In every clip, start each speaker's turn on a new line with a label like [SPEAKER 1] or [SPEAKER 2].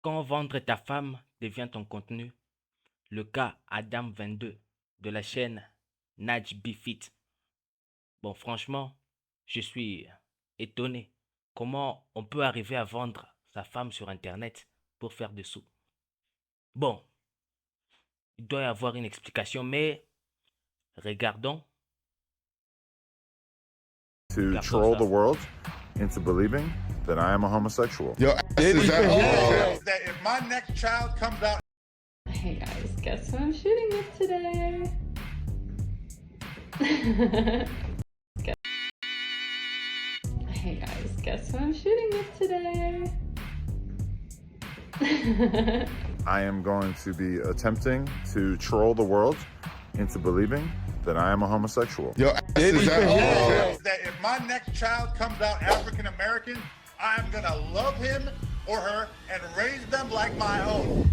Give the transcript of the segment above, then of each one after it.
[SPEAKER 1] Quand vendre ta femme devient ton contenu, le cas Adam22 de la chaîne Naj Bifit. Bon, franchement, je suis étonné. Comment on peut arriver à vendre sa femme sur Internet pour faire des sous? Bon, il doit y avoir une explication, mais regardons,
[SPEAKER 2] To
[SPEAKER 1] regardons
[SPEAKER 2] troll the
[SPEAKER 1] ça.
[SPEAKER 2] world into believing that I am a homosexual.
[SPEAKER 3] Yo, is that
[SPEAKER 2] That if my next child comes out.
[SPEAKER 4] Hey guys, guess who I'm shooting with today? Hey guys, guess who I'm shooting with today?
[SPEAKER 2] I am going to be attempting to troll the world into believing that I am a homosexual.
[SPEAKER 3] Yo, is that
[SPEAKER 2] That if my next child comes out African American, I'm gonna love him or her and raise them like my own.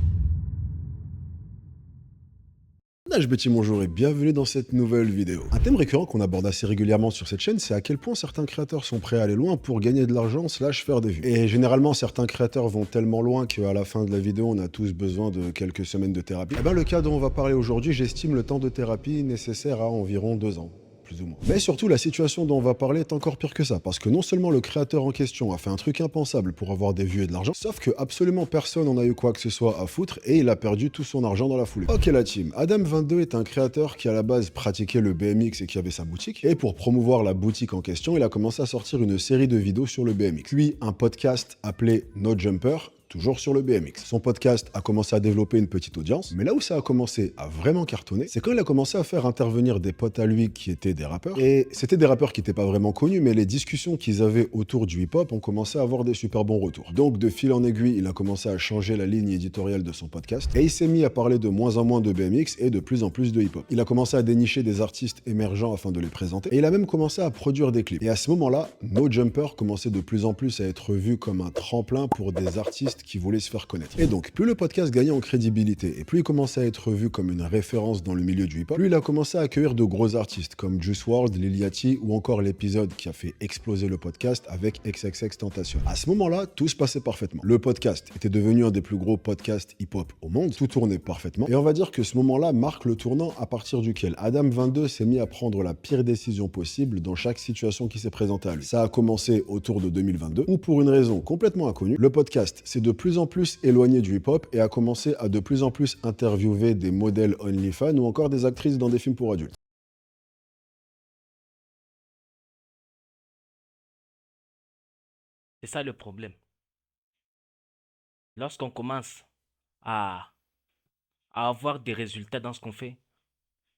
[SPEAKER 5] HBT bonjour et bienvenue dans cette nouvelle vidéo. Un thème récurrent qu'on aborde assez régulièrement sur cette chaîne, c'est à quel point certains créateurs sont prêts à aller loin pour gagner de l'argent / faire des vues. Et généralement, certains créateurs vont tellement loin qu'à la fin de la vidéo, on a tous besoin de quelques semaines de thérapie. Et bien le cas dont on va parler aujourd'hui, j'estime le temps de thérapie nécessaire à environ 2 ans. Plus ou moins. Mais surtout, la situation dont on va parler est encore pire que ça, parce que non seulement le créateur en question a fait un truc impensable pour avoir des vues et de l'argent, sauf que absolument personne n'en a eu quoi que ce soit à foutre et il a perdu tout son argent dans la foulée. Ok la team, Adam22 est un créateur qui à la base pratiquait le BMX et qui avait sa boutique, et pour promouvoir la boutique en question, il a commencé à sortir une série de vidéos sur le BMX. Puis un podcast appelé No Jumper, toujours sur le BMX. Son podcast a commencé à développer une petite audience, mais là où ça a commencé à vraiment cartonner, c'est quand il a commencé à faire intervenir des potes à lui qui étaient des rappeurs. Et c'était des rappeurs qui n'étaient pas vraiment connus, mais les discussions qu'ils avaient autour du hip-hop ont commencé à avoir des super bons retours. Donc de fil en aiguille, il a commencé à changer la ligne éditoriale de son podcast, et il s'est mis à parler de moins en moins de BMX et de plus en plus de hip-hop. Il a commencé à dénicher des artistes émergents afin de les présenter, et il a même commencé à produire des clips. Et à ce moment-là, No Jumper commençait de plus en plus à être vu comme un tremplin pour des artistes qui voulaient se faire connaître. Et donc, plus le podcast gagnait en crédibilité et plus il commençait à être vu comme une référence dans le milieu du hip-hop, plus il a commencé à accueillir de gros artistes comme Juice WRLD, Lil Yachty ou encore l'épisode qui a fait exploser le podcast avec XXXTentacion. À ce moment-là, tout se passait parfaitement. Le podcast était devenu un des plus gros podcasts hip-hop au monde, tout tournait parfaitement, et on va dire que ce moment-là marque le tournant à partir duquel Adam22 s'est mis à prendre la pire décision possible dans chaque situation qui s'est présentée à lui. Ça a commencé autour de 2022, où pour une raison complètement inconnue, le podcast s'est de plus en plus éloigné du hip-hop et a commencé à de plus en plus interviewer des modèles OnlyFans ou encore des actrices dans des films pour adultes.
[SPEAKER 1] C'est ça le problème. Lorsqu'on commence à, à avoir des résultats dans ce qu'on fait,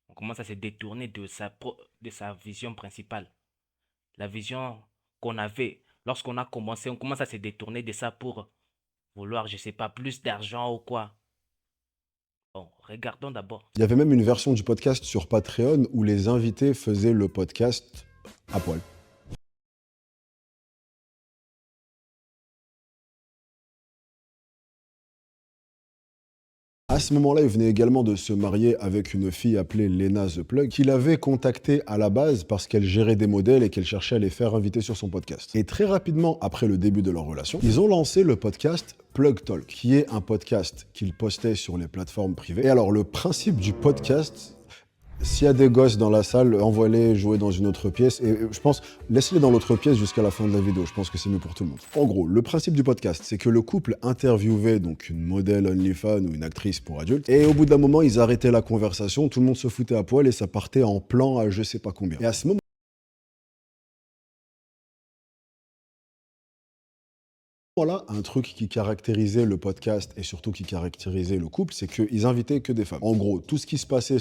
[SPEAKER 1] on commence à se détourner de sa vision principale. La vision qu'on avait lorsqu'on a commencé, on commence à se détourner de ça pour vouloir, je sais pas, plus d'argent ou quoi. Bon, regardons d'abord.
[SPEAKER 5] Il y avait même une version du podcast sur Patreon où les invités faisaient le podcast à poil. À ce moment-là, il venait également de se marier avec une fille appelée Lena The Plug, qu'il avait contactée à la base parce qu'elle gérait des modèles et qu'elle cherchait à les faire inviter sur son podcast. Et très rapidement, après le début de leur relation, ils ont lancé le podcast Plug Talk, qui est un podcast qu'ils postaient sur les plateformes privées. Et alors, le principe du podcast... S'il y a des gosses dans la salle, envoie-les jouer dans une autre pièce. Et je pense, laisse-les dans l'autre pièce jusqu'à la fin de la vidéo. Je pense que c'est mieux pour tout le monde. En gros, le principe du podcast, c'est que le couple interviewait donc une modèle OnlyFans ou une actrice pour adultes. Et au bout d'un moment, ils arrêtaient la conversation, tout le monde se foutait à poil et ça partait en plan à je sais pas combien. Et à ce moment, voilà, un truc qui caractérisait le podcast et surtout qui caractérisait le couple, c'est qu'ils invitaient que des femmes. En gros, tout ce qui se passait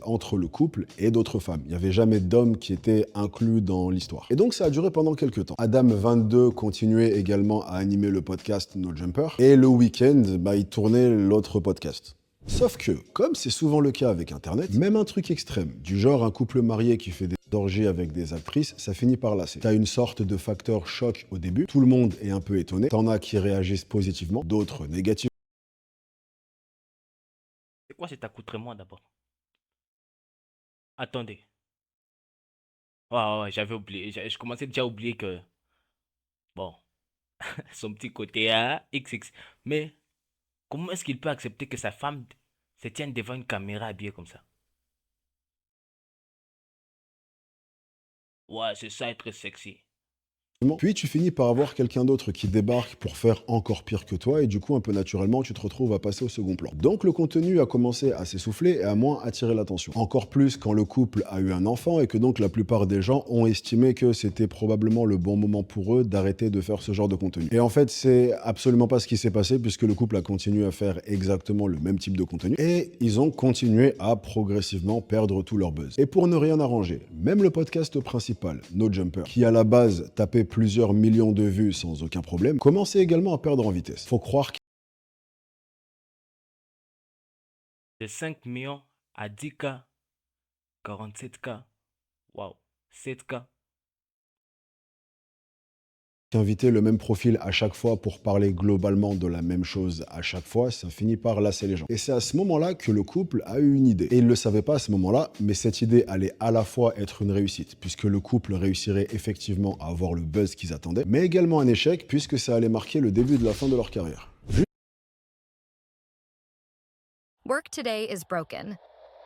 [SPEAKER 5] entre le couple et d'autres femmes. Il n'y avait jamais d'hommes qui étaient inclus dans l'histoire. Et donc ça a duré pendant quelques temps. Adam22 continuait également à animer le podcast No Jumper. Et le week-end, il tournait l'autre podcast. Sauf que, comme c'est souvent le cas avec Internet, même un truc extrême, du genre un couple marié qui fait des orgies avec des actrices, ça finit par lasser. T'as une sorte de facteur choc au début, tout le monde est un peu étonné, t'en as qui réagissent positivement, d'autres négativement.
[SPEAKER 1] C'est quoi cet accoutrement d'abord? Attendez. Ouais, j'avais oublié. Je commençais déjà à oublier que, bon, son petit côté XX. Mais Comment est-ce qu'il peut accepter que sa femme se tienne devant une caméra habillée comme ça? Ouais, c'est ça être sexy.
[SPEAKER 5] Puis tu finis par avoir quelqu'un d'autre qui débarque pour faire encore pire que toi et du coup un peu naturellement tu te retrouves à passer au second plan. Donc le contenu a commencé à s'essouffler et à moins attirer l'attention. Encore plus quand le couple a eu un enfant et que donc la plupart des gens ont estimé que c'était probablement le bon moment pour eux d'arrêter de faire ce genre de contenu. Et en fait c'est absolument pas ce qui s'est passé puisque le couple a continué à faire exactement le même type de contenu et ils ont continué à progressivement perdre tout leur buzz. Et pour ne rien arranger, même le podcast principal, No Jumper, qui à la base tapait plusieurs millions de vues sans aucun problème, commençait également à perdre en vitesse. Faut croire
[SPEAKER 1] De 5 millions à 10K, 47K, waouh, 7K.
[SPEAKER 5] qu'inviter le même profil à chaque fois pour parler globalement de la même chose à chaque fois, ça finit par lasser les gens. Et c'est à ce moment-là que le couple a eu une idée. Et il ne le savait pas à ce moment-là, mais cette idée allait à la fois être une réussite, puisque le couple réussirait effectivement à avoir le buzz qu'ils attendaient, mais également un échec, puisque ça allait marquer le début de la fin de leur carrière.
[SPEAKER 6] Work today is broken.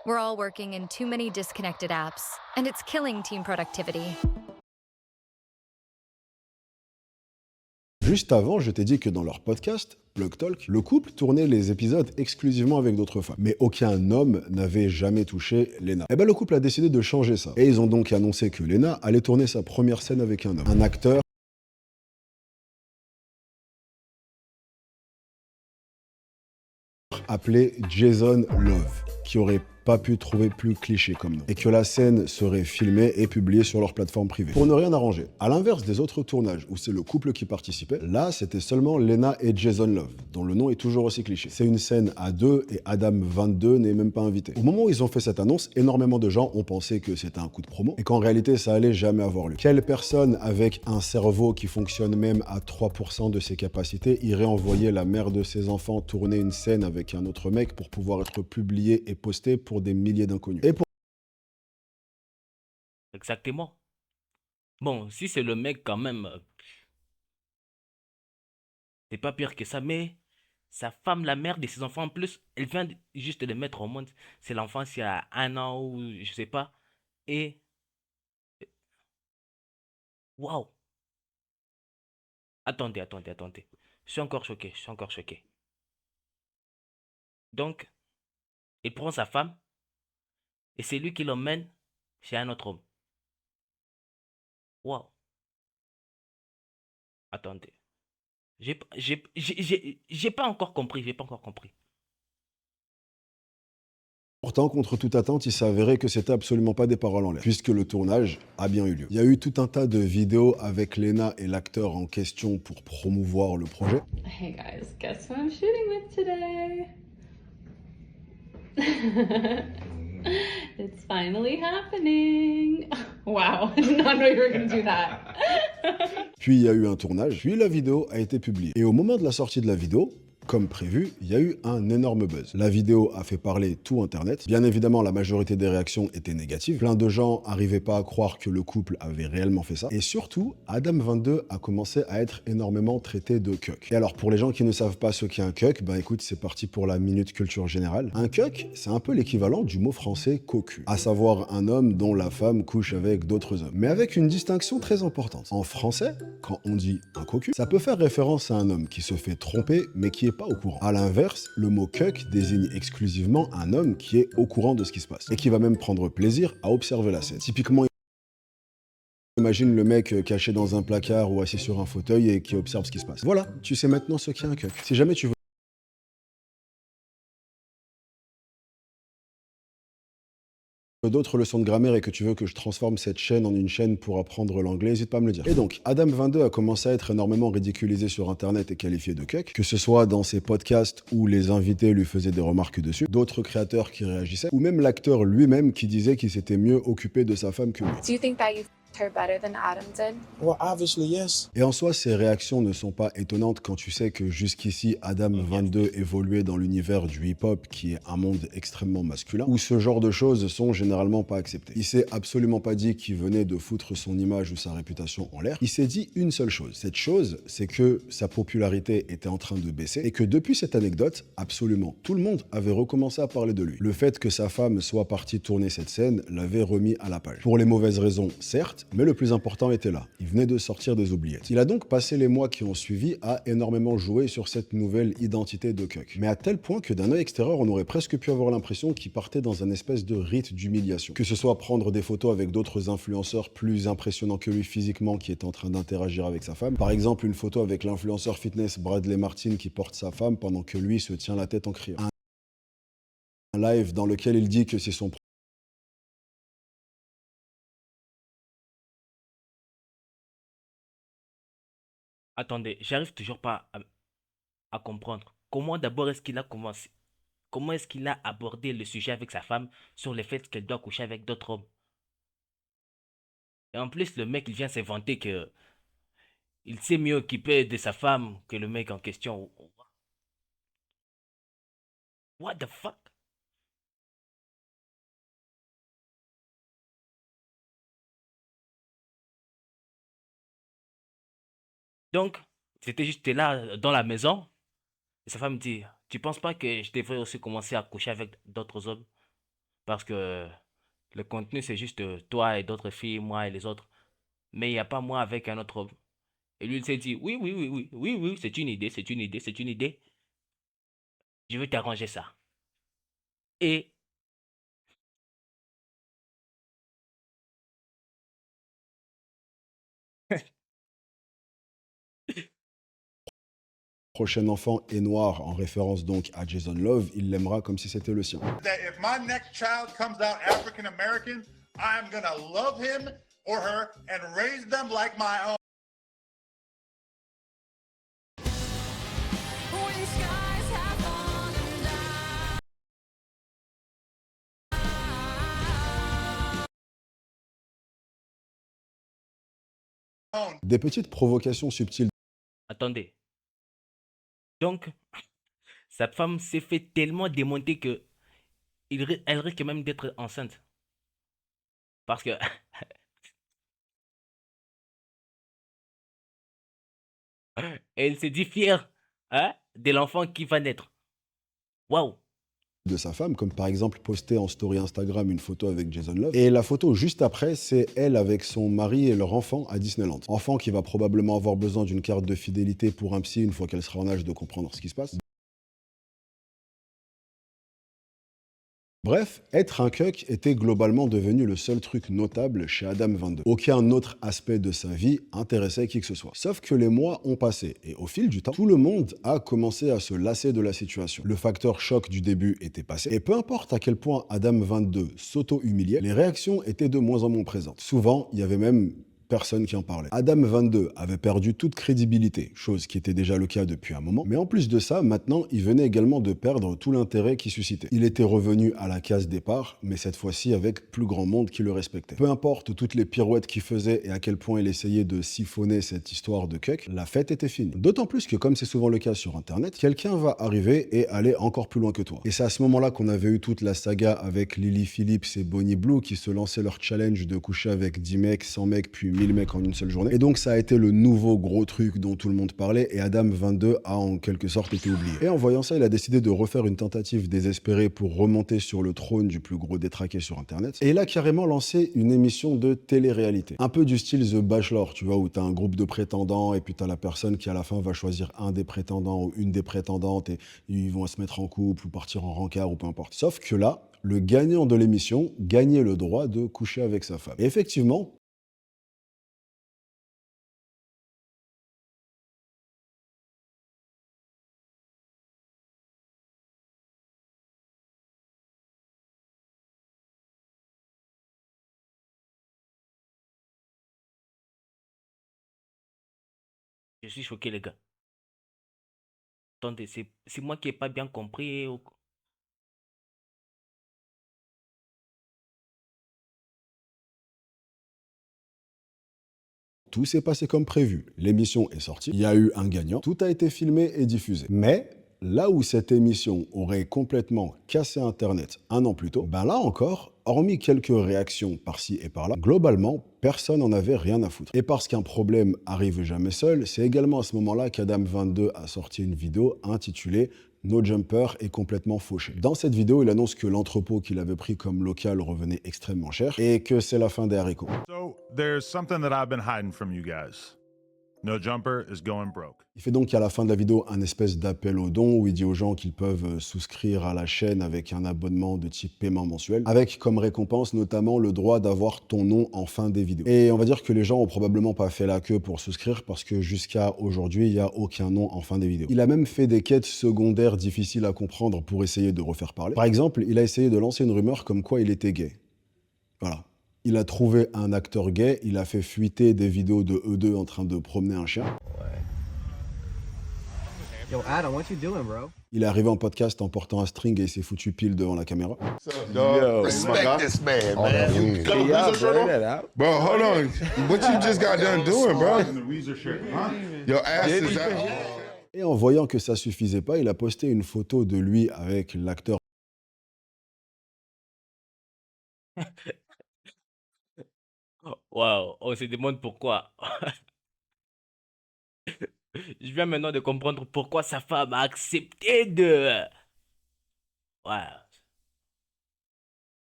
[SPEAKER 6] We're all working in too many disconnected apps, and it's killing team productivity.
[SPEAKER 5] Juste avant, je t'ai dit que dans leur podcast, Plug Talk, le couple tournait les épisodes exclusivement avec d'autres femmes. Mais aucun homme n'avait jamais touché Lena. Et ben le couple a décidé de changer ça. Et ils ont donc annoncé que Lena allait tourner sa première scène avec un homme. Un acteur appelé Jason Love, qui aurait pas pu trouver plus cliché comme nom, et que la scène serait filmée et publiée sur leur plateforme privée. Pour ne rien arranger. À l'inverse des autres tournages où c'est le couple qui participait, là c'était seulement Lena et Jason Love, dont le nom est toujours aussi cliché. C'est une scène à deux et Adam 22 n'est même pas invité. Au moment où ils ont fait cette annonce, énormément de gens ont pensé que c'était un coup de promo et qu'en réalité ça allait jamais avoir lieu. Quelle personne avec un cerveau qui fonctionne même à 3% de ses capacités irait envoyer la mère de ses enfants tourner une scène avec un autre mec pour pouvoir être publié et posté pour des milliers d'inconnus? Et pour
[SPEAKER 1] Exactement. Bon, si c'est le mec quand même, c'est pas pire que ça, mais sa femme, la mère de ses enfants en plus, elle vient juste de les mettre au monde. C'est l'enfant s'il y a 1 an ou je sais pas. Et waouh! Attendez. Je suis encore choqué. Donc, il prend sa femme et c'est lui qui l'emmène chez un autre homme. Waouh! Attendez. J'ai pas encore compris.
[SPEAKER 5] Pourtant, contre toute attente, il s'est avéré que c'était absolument pas des paroles en l'air, puisque le tournage a bien eu lieu. Il y a eu tout un tas de vidéos avec Lena et l'acteur en question pour promouvoir le projet.
[SPEAKER 4] Hey guys, guess who I'm shooting with today? It's finally happening. Wow, I did not know you were going to do that.
[SPEAKER 5] Puis il y a eu un tournage, puis la vidéo a été publiée. Et au moment de la sortie de la vidéo, comme prévu, il y a eu un énorme buzz. La vidéo a fait parler tout Internet. Bien évidemment, la majorité des réactions étaient négatives. Plein de gens n'arrivaient pas à croire que le couple avait réellement fait ça. Et surtout, Adam 22 a commencé à être énormément traité de cuck. Et alors, pour les gens qui ne savent pas ce qu'est un cuck, bah écoute, c'est parti pour la minute culture générale. Un cuck, c'est un peu l'équivalent du mot français cocu, à savoir un homme dont la femme couche avec d'autres hommes. Mais avec une distinction très importante. En français, quand on dit un cocu, ça peut faire référence à un homme qui se fait tromper, mais qui est pas au courant. À l'inverse, le mot cuck désigne exclusivement un homme qui est au courant de ce qui se passe et qui va même prendre plaisir à observer la scène. Typiquement, imagine le mec caché dans un placard ou assis sur un fauteuil et qui observe ce qui se passe. Voilà, tu sais maintenant ce qu'est un cuck. Si jamais tu veux d'autres leçons de grammaire et que tu veux que je transforme cette chaîne en une chaîne pour apprendre l'anglais, n'hésite pas à me le dire. Et donc, Adam 22 a commencé à être énormément ridiculisé sur Internet et qualifié de cuck, que ce soit dans ses podcasts où les invités lui faisaient des remarques dessus, d'autres créateurs qui réagissaient, ou même l'acteur lui-même qui disait qu'il s'était mieux occupé de sa femme que lui.
[SPEAKER 7] Do you think that her better than Adam did?
[SPEAKER 8] Well, obviously, yes.
[SPEAKER 5] Et en soi, ces réactions ne sont pas étonnantes quand tu sais que jusqu'ici, Adam 22 évoluait dans l'univers du hip-hop, qui est un monde extrêmement masculin, où ce genre de choses sont généralement pas acceptées. Il s'est absolument pas dit qu'il venait de foutre son image ou sa réputation en l'air. Il s'est dit une seule chose. Cette chose, c'est que sa popularité était en train de baisser et que depuis cette anecdote, absolument tout le monde avait recommencé à parler de lui. Le fait que sa femme soit partie tourner cette scène l'avait remis à la page. Pour les mauvaises raisons, certes, mais le plus important était là. Il venait de sortir des oubliettes. Il a donc passé les mois qui ont suivi à énormément jouer sur cette nouvelle identité de Cuck. Mais à tel point que d'un œil extérieur, on aurait presque pu avoir l'impression qu'il partait dans un espèce de rite d'humiliation. Que ce soit prendre des photos avec d'autres influenceurs plus impressionnants que lui physiquement qui étaient en train d'interagir avec sa femme. Par exemple, une photo avec l'influenceur fitness Bradley Martin qui porte sa femme pendant que lui se tient la tête en criant. Un live dans lequel il dit que c'est son
[SPEAKER 1] Attendez, j'arrive toujours pas à comprendre. Comment d'abord est-ce qu'il a commencé? Comment est-ce qu'il a abordé le sujet avec sa femme sur le fait qu'elle doit coucher avec d'autres hommes? Et en plus, le mec, il vient s'inventer que il sait mieux occuper de sa femme que le mec en question. What the fuck? Donc, c'était juste là dans la maison. Et sa femme dit, tu penses pas que je devrais aussi commencer à coucher avec d'autres hommes? Parce que le contenu, c'est juste toi et d'autres filles, moi et les autres. Mais il n'y a pas moi avec un autre homme. Et lui, il s'est dit, oui, oui, oui, oui, oui, oui, c'est une idée, c'est une idée, c'est une idée. Je vais t'arranger ça. Et
[SPEAKER 5] prochain enfant est noir, en référence donc à Jason Love, il l'aimera comme si c'était le sien.
[SPEAKER 2] That if my next child comes out African American, I'm gonna love him or her and raise them like my own.
[SPEAKER 5] Des petites provocations subtiles
[SPEAKER 1] attendez. Donc, sa femme s'est fait tellement démonter que elle risque même d'être enceinte. Parce que elle s'est dit fière, hein, de l'enfant qui va naître. Waouh!
[SPEAKER 5] de sa femme, comme par exemple poster en story Instagram une photo avec Jason Love. Et la photo juste après, c'est elle avec son mari et leur enfant à Disneyland. Enfant qui va probablement avoir besoin d'une carte de fidélité pour un psy une fois qu'elle sera en âge de comprendre ce qui se passe. Bref, être un cuck était globalement devenu le seul truc notable chez Adam 22. Aucun autre aspect de sa vie intéressait qui que ce soit. Sauf que les mois ont passé et au fil du temps, tout le monde a commencé à se lasser de la situation. Le facteur choc du début était passé et peu importe à quel point Adam 22 s'auto-humiliait, les réactions étaient de moins en moins présentes. Souvent, il y avait même personne qui en parlait. Adam 22 avait perdu toute crédibilité, chose qui était déjà le cas depuis un moment. Mais en plus de ça, maintenant, il venait également de perdre tout l'intérêt qu'il suscitait. Il était revenu à la case départ, mais cette fois-ci avec plus grand monde qui le respectait. Peu importe toutes les pirouettes qu'il faisait et à quel point il essayait de siphonner cette histoire de cuck, la fête était finie. D'autant plus que, comme c'est souvent le cas sur Internet, quelqu'un va arriver et aller encore plus loin que toi. Et c'est à ce moment-là qu'on avait eu toute la saga avec Lily Phillips et Bonnie Blue qui se lançaient leur challenge de coucher avec 10 mecs, 100 mecs, puis 1000 mecs en une seule journée. Et donc ça a été le nouveau gros truc dont tout le monde parlait et Adam 22 a en quelque sorte été oublié. Et en voyant ça, il a décidé de refaire une tentative désespérée pour remonter sur le trône du plus gros détraqué sur Internet. Et il a carrément lancé une émission de télé-réalité. Un peu du style The Bachelor, tu vois, où t'as un groupe de prétendants et puis t'as la personne qui à la fin va choisir un des prétendants ou une des prétendantes et ils vont se mettre en couple ou partir en rencard ou peu importe. Sauf que là, le gagnant de l'émission gagnait le droit de coucher avec sa femme. Et effectivement,
[SPEAKER 1] Je suis choqué, les gars. Attendez, c'est moi qui n'ai pas bien compris.
[SPEAKER 5] tout s'est passé comme prévu. L'émission est sortie, il y a eu un gagnant, tout a été filmé et diffusé. Mais là où cette émission aurait complètement cassé Internet un an plus tôt, ben là encore, hormis quelques réactions par-ci et par-là, globalement, personne n'en avait rien à foutre. Et parce qu'un problème arrive jamais seul, c'est également à ce moment-là qu'Adam22 a sorti une vidéo intitulée No Jumper est complètement fauché. Dans cette vidéo, il annonce que l'entrepôt qu'il avait pris comme local revenait extrêmement cher et que c'est la fin des haricots.
[SPEAKER 2] So there's something that I've been hiding from you guys. No Jumper is going broke.
[SPEAKER 5] Il fait donc à la fin de la vidéo un espèce d'appel aux dons où il dit aux gens qu'ils peuvent souscrire à la chaîne avec un abonnement de type paiement mensuel, avec comme récompense notamment le droit d'avoir ton nom en fin des vidéos. Et on va dire que les gens ont probablement pas fait la queue pour souscrire parce que jusqu'à aujourd'hui, il n'y a aucun nom en fin des vidéos. Il a même fait des quêtes secondaires difficiles à comprendre pour essayer de refaire parler. Par exemple, il a essayé de lancer une rumeur comme quoi il était gay. Voilà. Il a trouvé un acteur gay, il a fait fuiter des vidéos de eux deux en train de promener un chien.
[SPEAKER 7] Yo, Adam, what you doing, bro?
[SPEAKER 5] Il est arrivé en podcast en portant un string et il s'est foutu pile devant la caméra.
[SPEAKER 3] What's up, dog?
[SPEAKER 8] Respect this man,
[SPEAKER 3] Oh,
[SPEAKER 8] man.
[SPEAKER 3] that's
[SPEAKER 8] You
[SPEAKER 3] weird.
[SPEAKER 8] got a Weezer shirt on?
[SPEAKER 3] Bro, hold on. What you just got done doing, bro?
[SPEAKER 2] In the Weezer shirt, huh?
[SPEAKER 3] Your ass is out.
[SPEAKER 5] Et en voyant que ça suffisait pas, il a posté une photo de lui avec l'acteur.
[SPEAKER 1] Waouh, on se demande pourquoi. Je viens maintenant de comprendre pourquoi sa femme a accepté de... Ouais,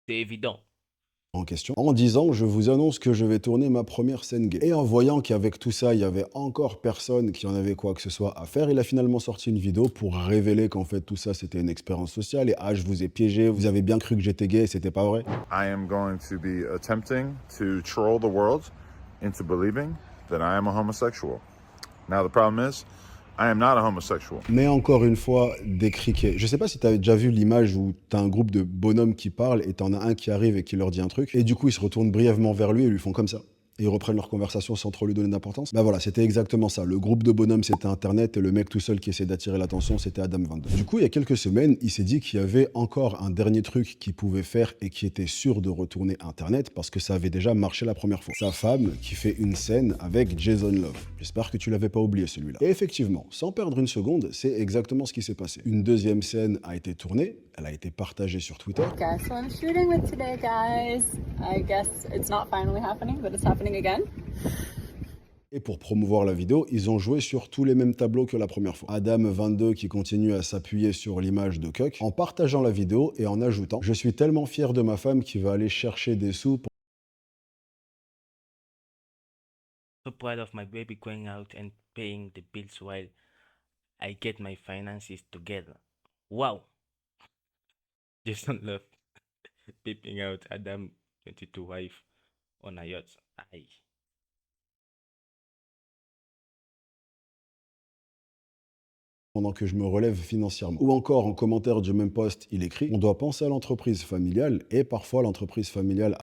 [SPEAKER 1] c'est évident.
[SPEAKER 5] En question, en disant « Je vous annonce que je vais tourner ma première scène gay ». Et en voyant qu'avec tout ça, il y avait encore personne qui en avait quoi que ce soit à faire, il a finalement sorti une vidéo pour révéler qu'en fait tout ça c'était une expérience sociale et « Ah, je vous ai piégé, vous avez bien cru que j'étais gay, c'était pas vrai ».
[SPEAKER 9] I am going to be attempting to troll the world into believing that I am a homosexual. Now the problem is, I am not a homosexual.
[SPEAKER 5] Mais encore une fois, des criquets. Je sais pas si tu as déjà vu l'image où tu as un groupe de bonhommes qui parlent et tu en as un qui arrive et qui leur dit un truc. Et du coup, ils se retournent brièvement vers lui et lui font comme ça. Et ils reprennent leur conversation sans trop lui donner d'importance. Bah voilà, c'était exactement ça. Le groupe de bonhommes, c'était Internet et le mec tout seul qui essayait d'attirer l'attention, c'était Adam22. Du coup, il y a quelques semaines, il s'est dit qu'il y avait encore un dernier truc qu'il pouvait faire et qui était sûr de retourner Internet parce que ça avait déjà marché la première fois. Sa femme qui fait une scène avec Jason Love. J'espère que tu l'avais pas oublié celui-là. Et effectivement, sans perdre une seconde, c'est exactement ce qui s'est passé. Une deuxième scène a été tournée, elle a été partagée sur Twitter.
[SPEAKER 4] Guess who I'm shooting with today, guys? I guess it's not finally happening, but it's happening again.
[SPEAKER 5] Et pour promouvoir la vidéo, ils ont joué sur tous les mêmes tableaux que la première fois. Adam22 qui continue à s'appuyer sur l'image de Cuck en partageant la vidéo et en ajoutant « Je suis tellement fier de ma femme qui va aller chercher des sous pour... »
[SPEAKER 1] So proud of my baby going out and paying the bills while I get my finances together. Wow. Jason Love peeping out Adam 22 wife on a yacht. Aïe.
[SPEAKER 5] pendant que je me relève financièrement. Ou encore, en commentaire du même post, il écrit « On doit penser à l'entreprise familiale et parfois l'entreprise familiale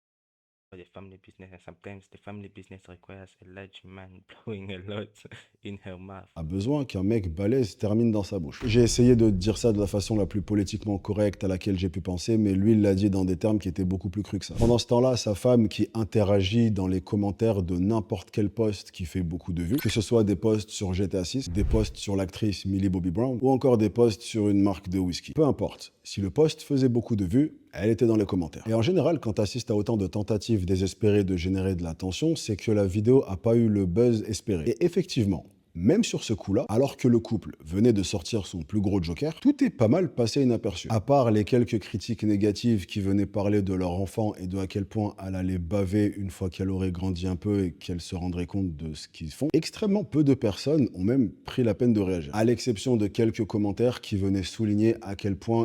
[SPEAKER 1] The family business, and sometimes the family business requires a large man blowing a lot in her mouth.
[SPEAKER 5] a besoin qu'un mec balèze termine dans sa bouche. » J'ai essayé de dire ça de la façon la plus politiquement correcte à laquelle j'ai pu penser, mais lui, il l'a dit dans des termes qui étaient beaucoup plus crus que ça. Pendant ce temps-là, sa femme qui interagit dans les commentaires de n'importe quel post qui fait beaucoup de vues, que ce soit des posts sur GTA 6, des posts sur l'actrice Millie Bobby Brown, ou encore des posts sur une marque de whisky. Peu importe, si le post faisait beaucoup de vues, elle était dans les commentaires. Et en général, quand tu assistes à autant de tentatives désespérées de générer de l'attention, c'est que la vidéo a pas eu le buzz espéré. Et effectivement, même sur ce coup-là, alors que le couple venait de sortir son plus gros joker, tout est pas mal passé inaperçu. À part les quelques critiques négatives qui venaient parler de leur enfant et de à quel point elle allait baver une fois qu'elle aurait grandi un peu et qu'elle se rendrait compte de ce qu'ils font, extrêmement peu de personnes ont même pris la peine de réagir. À l'exception de quelques commentaires qui venaient souligner à quel point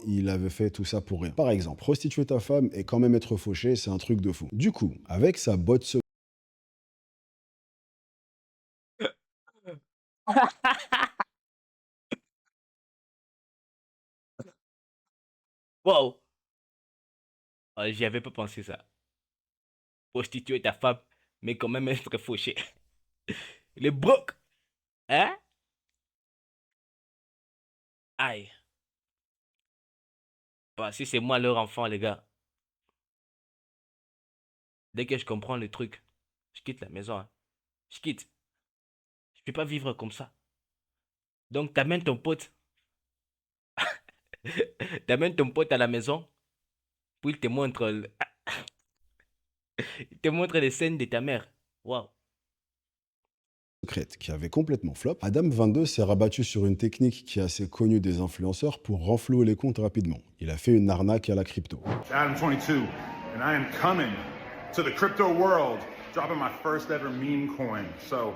[SPEAKER 5] il avait fait tout ça pour rien. Par exemple, prostituer ta femme et quand même être fauché, c'est un truc de fou. Du coup, avec sa botte
[SPEAKER 1] Wow. J'y avais pas pensé ça. Prostituer ta femme, mais quand même être fauché. Les brocs. Hein? Aïe. Bah, si c'est moi leur enfant, les gars. Dès que je comprends le truc, Je quitte la maison. Hein. Je quitte. Je peux pas vivre comme ça. Donc, t'amènes ton pote. T'amènes ton pote à la maison. Puis il te montre, il te montre les scènes de ta mère. Waouh.
[SPEAKER 5] Secrète qui avait complètement flop, Adam22 s'est rabattu sur une technique qui est assez connue des influenceurs pour renflouer les comptes rapidement. Il a fait une arnaque à la crypto.
[SPEAKER 9] Adam22, and I am coming to the crypto world, dropping my first ever meme coin. So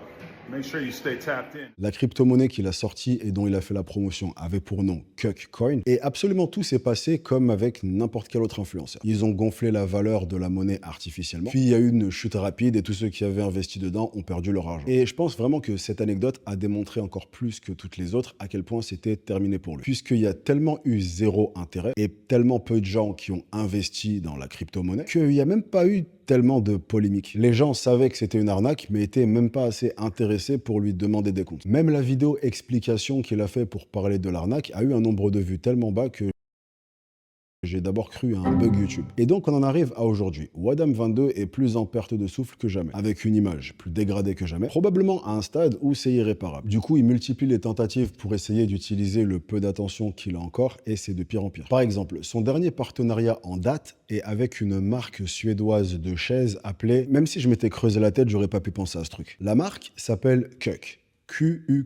[SPEAKER 9] make sure you stay tapped in.
[SPEAKER 5] La crypto-monnaie qu'il a sortie et dont il a fait la promotion avait pour nom KuckCoin. Et absolument tout s'est passé comme avec n'importe quel autre influenceur. Ils ont gonflé la valeur de la monnaie artificiellement. Puis il y a eu une chute rapide et tous ceux qui avaient investi dedans ont perdu leur argent. Et je pense vraiment que cette anecdote a démontré encore plus que toutes les autres à quel point c'était terminé pour lui. Puisqu'il y a tellement eu zéro intérêt et tellement peu de gens qui ont investi dans la crypto-monnaie qu'il n'y a même pas eu tellement de polémique. Les gens savaient que c'était une arnaque, mais étaient même pas assez intéressés pour lui demander des comptes. Même la vidéo explication qu'il a fait pour parler de l'arnaque a eu un nombre de vues tellement bas que j'ai d'abord cru à un bug YouTube. Et donc on en arrive à aujourd'hui, où Adam22 est plus en perte de souffle que jamais, avec une image plus dégradée que jamais, probablement à un stade où c'est irréparable. Du coup, il multiplie les tentatives pour essayer d'utiliser le peu d'attention qu'il a encore, et c'est de pire en pire. Par exemple, son dernier partenariat en date est avec une marque suédoise de chaises appelée, même si je m'étais creusé la tête, j'aurais pas pu penser à ce truc. La marque s'appelle Kuck. Q-U.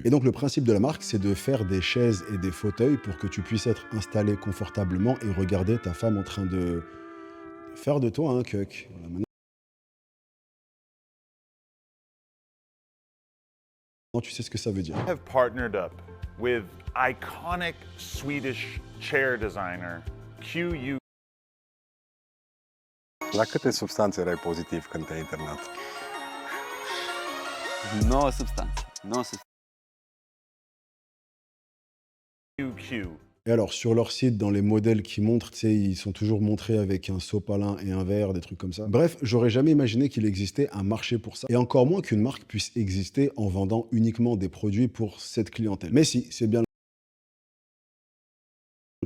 [SPEAKER 5] Et donc le principe de la marque, c'est de faire des chaises et des fauteuils pour que tu puisses être installé confortablement et regarder ta femme en train de faire de toi un Kuck. Voilà, maintenant, tu sais ce que ça veut dire.
[SPEAKER 9] I have partnered up with iconic Swedish chair designer QU.
[SPEAKER 3] La câte substanțe erai pozitiv când te-ai internat?
[SPEAKER 7] 9 substanțe. 9 substanțe.
[SPEAKER 9] QQ.
[SPEAKER 5] Et alors, sur leur site, dans les modèles qu'ils montrent, tu sais, ils sont toujours montrés avec un sopalin et un verre, des trucs comme ça. Bref, j'aurais jamais imaginé qu'il existait un marché pour ça. Et encore moins qu'une marque puisse exister en vendant uniquement des produits pour cette clientèle. Mais si, c'est bien le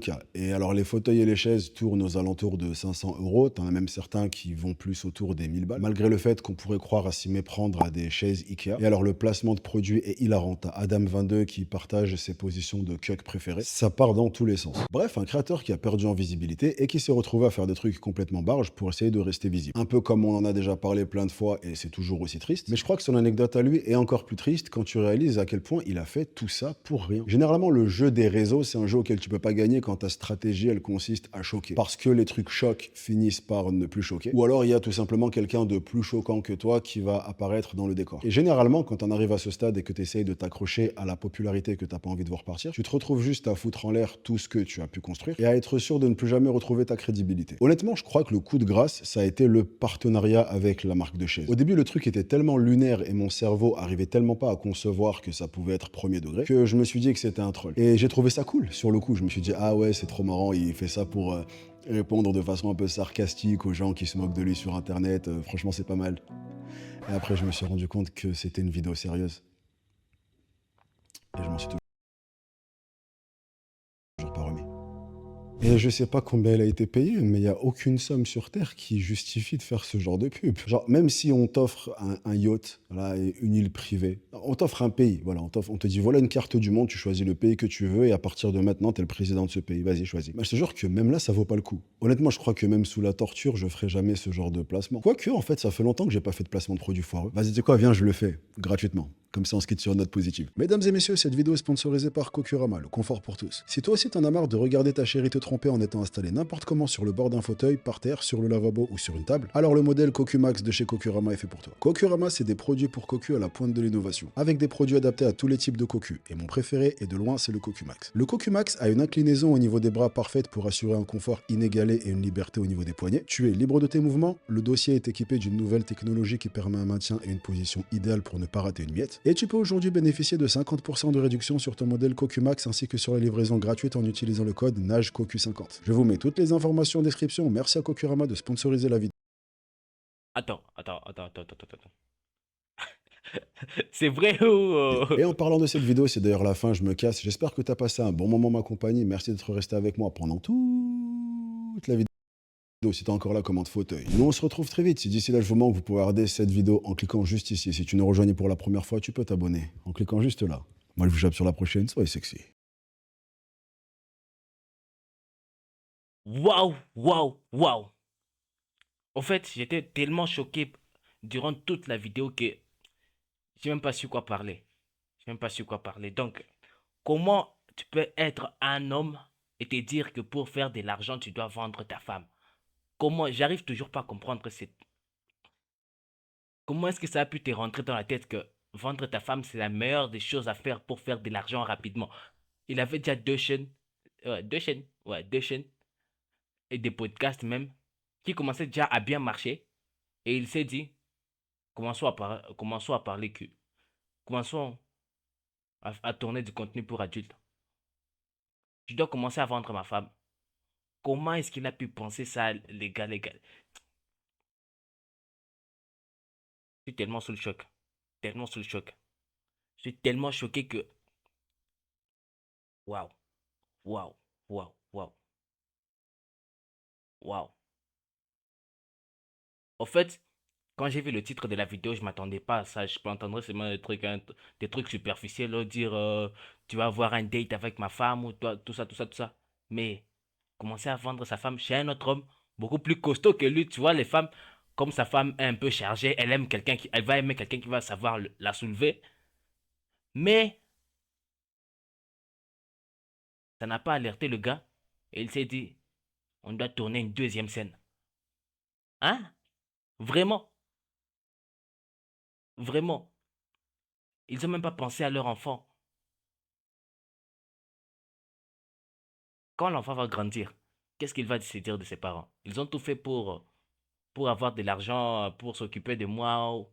[SPEAKER 5] cas. Et alors, les fauteuils et les chaises tournent aux alentours de 500 €. T'en as même certains qui vont plus autour des 1000 balles. Malgré le fait qu'on pourrait croire à s'y méprendre à des chaises Ikea. Et alors, le placement de produits est hilarant. T'as Adam22 qui partage ses positions de Kuck préférées. Ça part dans tous les sens. Bref, un créateur qui a perdu en visibilité et qui s'est retrouvé à faire des trucs complètement barges pour essayer de rester visible. Un peu comme on en a déjà parlé plein de fois et c'est toujours aussi triste. Mais je crois que son anecdote à lui est encore plus triste quand tu réalises à quel point il a fait tout ça pour rien. Généralement, le jeu des réseaux, c'est un jeu auquel tu peux pas gagner quand ta stratégie, elle consiste à choquer. Parce que les trucs choquent finissent par ne plus choquer. Ou alors, il y a tout simplement quelqu'un de plus choquant que toi qui va apparaître dans le décor. Et généralement, quand on arrive à ce stade et que tu essayes de t'accrocher à la popularité que t'as pas envie de voir partir, tu te retrouves juste à foutre en l'air tout ce que tu as pu construire et à être sûr de ne plus jamais retrouver ta crédibilité. Honnêtement, je crois que le coup de grâce, ça a été le partenariat avec la marque de chaise. Au début, le truc était tellement lunaire et mon cerveau arrivait tellement pas à concevoir que ça pouvait être premier degré que je me suis dit que c'était un troll. Et j'ai trouvé ça cool sur le coup. Je me suis dit, ah ouais, c'est trop marrant, il fait ça pour répondre de façon un peu sarcastique aux gens qui se moquent de lui sur internet. Franchement, c'est pas mal. Et après, je me suis rendu compte que c'était une vidéo sérieuse. Et je m'en suis toujours pas remis. Et je sais pas combien elle a été payée, mais il n'y a aucune somme sur Terre qui justifie de faire ce genre de pub. Genre, même si on t'offre un yacht, voilà, et une île privée, on t'offre un pays, voilà, on te dit, voilà une carte du monde, tu choisis le pays que tu veux, et à partir de maintenant, t'es le président de ce pays, vas-y, choisis. Mais je te jure que même là, ça vaut pas le coup. Honnêtement, je crois que même sous la torture, je ferai jamais ce genre de placement. Quoique, en fait, ça fait longtemps que j'ai pas fait de placement de produits foireux. Vas-y, tu sais quoi, viens, je le fais, gratuitement. Comme ça, on se quitte sur une note positive. Mesdames et messieurs, cette vidéo est sponsorisée par Kokurama, le confort pour tous. Si toi aussi t'en as marre de regarder ta chérie te tromper en étant installé n'importe comment sur le bord d'un fauteuil, par terre, sur le lavabo ou sur une table, alors le modèle Kokumax de chez Kokurama est fait pour toi. Kokurama, c'est des produits pour Koku à la pointe de l'innovation, avec des produits adaptés à tous les types de Koku. Et mon préféré, et de loin, c'est le Kokumax. Le Kokumax a une inclinaison au niveau des bras parfaite pour assurer un confort inégalé et une liberté au niveau des poignets. Tu es libre de tes mouvements, le dossier est équipé d'une nouvelle technologie qui permet un maintien et une position idéale pour ne pas rater une miette. Et tu peux aujourd'hui bénéficier de 50% de réduction sur ton modèle Kokumax ainsi que sur la livraison gratuite en utilisant le code NAGECOCU50. Je vous mets toutes les informations en description. Merci à Kokurama de sponsoriser la vidéo.
[SPEAKER 1] Attends. C'est vrai ou...
[SPEAKER 5] Et en parlant de cette vidéo, c'est d'ailleurs la fin, je me casse. J'espère que tu as passé un bon moment ma compagnie. Merci d'être resté avec moi pendant toute la vidéo. Si t'es encore là, commente fauteuil. Nous, on se retrouve très vite. Si d'ici là, je vous manque, vous pouvez regarder cette vidéo en cliquant juste ici. Si tu nous rejoignes pour la première fois, tu peux t'abonner en cliquant juste là. Moi, je vous jappe sur la prochaine. Soyez sexy.
[SPEAKER 1] Waouh, waouh, waouh. En fait, j'étais tellement choqué durant toute la vidéo que j'ai même pas su quoi parler. J'ai même pas su quoi parler. Donc, comment tu peux être un homme et te dire que pour faire de l'argent, tu dois vendre ta femme? Comment? J'arrive toujours pas à comprendre cette... Comment est-ce que ça a pu te rentrer dans la tête que vendre ta femme, c'est la meilleure des choses à faire pour faire de l'argent rapidement? Il avait déjà deux chaînes, et des podcasts même, qui commençaient déjà à bien marcher. Et il s'est dit, commençons à parler cul. Commençons à tourner du contenu pour adultes. Je dois commencer à vendre ma femme. Comment est-ce qu'il a pu penser ça, les gars, les gars? Je suis tellement sous le choc. Tellement sous le choc. Je suis tellement choqué que... Waouh, waouh, waouh, waouh, waouh. En fait, quand j'ai vu le titre de la vidéo, je m'attendais pas à ça. Je peux entendre seulement des trucs superficiels, dire tu vas avoir un date avec ma femme ou toi, tout ça, tout ça, tout ça. Mais commencer à vendre sa femme chez un autre homme beaucoup plus costaud que lui, tu vois, les femmes, comme sa femme est un peu chargée, elle va aimer quelqu'un qui va savoir la soulever. Mais ça n'a pas alerté le gars et il s'est dit, on doit tourner une deuxième scène. Hein? Vraiment? Vraiment? Ils ont même pas pensé à leur enfant. Quand l'enfant va grandir, qu'est-ce qu'il va se dire de ses parents? Ils ont tout fait pour avoir de l'argent, pour s'occuper de moi.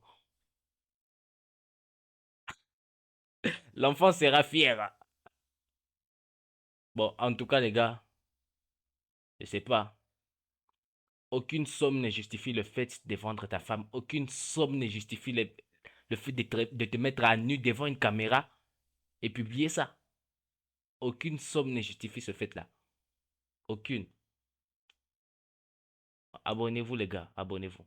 [SPEAKER 1] L'enfant sera fier. Bon, en tout cas, les gars, je sais pas. Aucune somme ne justifie le fait de vendre ta femme. Aucune somme ne justifie le fait de te mettre à nu devant une caméra et publier ça. Aucune somme ne justifie ce fait-là. Aucune. Abonnez-vous, les gars. Abonnez-vous.